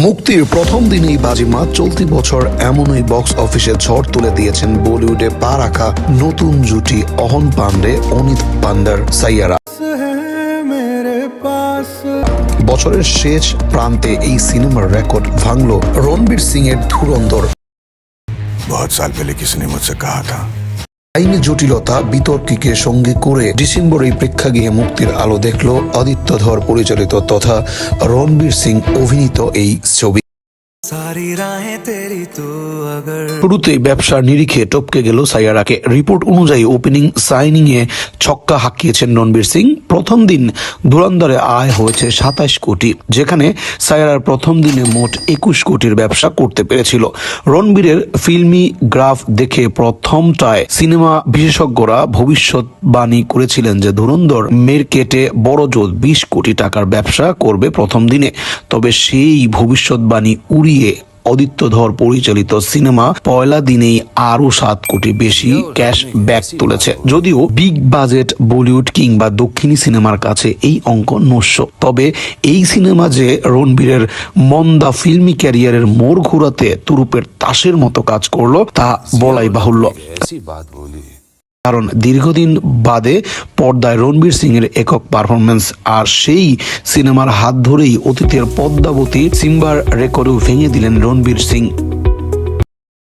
মুক্তির প্রথম দিনেই বাজিমাত চলতি বছর এমনই বক্স অফিসে ঝড় তুলে দিয়েছেন বলিউডে পা রাখা নতুন জুটি অহন পান্ডে অনিত পান্ডার সাইয়ারা। বছরের শেষ প্রান্তে এই সিনেমার রেকর্ড ভাঙল রণবীর সিং এর ধুরন্ধর। बहुत साल पहले किसी ने मुझसे कहा था আইনি জটিলতা বিতর্কিকে সঙ্গে করে ডিসেম্বরেই প্রেক্ষাগৃহে মুক্তির আলো দেখল আদিত্য ধর পরিচালিত তথা রণবীর সিং অভিনীত এই ছবি। শুরুতেই ব্যবসার নিরিখে টপকে গেল সাইয়ারাকে। রিপোর্ট অনুযায়ী ওপেনিং সাইনিং এ ছক্কা হাঁকিয়েছেন রণবীর সিং। প্রথম দিন ধুরন্ধরে আয় হয়েছে 27 কোটি, যেখানে সাইয়ারার প্রথম দিনে মোট 21 কোটির ব্যবসা করতে পেরেছিল। রণবীরের ফিল্মি গ্রাফ দেখে প্রথমটায় সিনেমা বিশেষজ্ঞরা ভবিষ্যৎবাণী করেছিলেন যে ধুরন্ধর মার্কেটে বড়জোর 20 কোটি টাকার ব্যবসা করবে প্রথম দিনে। তবে সেই ভবিষ্যৎবাণী উড়িয়ে আদিত্য ধর পরিচালিত সিনেমা পয়লা দিনেই আরো 7 কোটি বেশি ক্যাশ ব্যাক তুলেছে। যদিও বিগ বাজেট বলিউড কিংবা দক্ষিণী সিনেমার কাছে এই অঙ্ক নস্য, তবে এই সিনেমা যে রণবীরের মন্দা ফিল্মি ক্যারিয়ারের মোড় ঘোরাতে তুরুপের তাসের মতো কাজ করলো তা বলাই বাহুল্য। কারণ দীর্ঘদিন বাদে পর্দায় রণবীর সিং এর একক পারফরমেন্স, আর সেই সিনেমার হাত ধরেই অতীতের পদ্মাবতী সিম্বার রেকর্ডও ভেঙে দিলেন রণবীর সিং।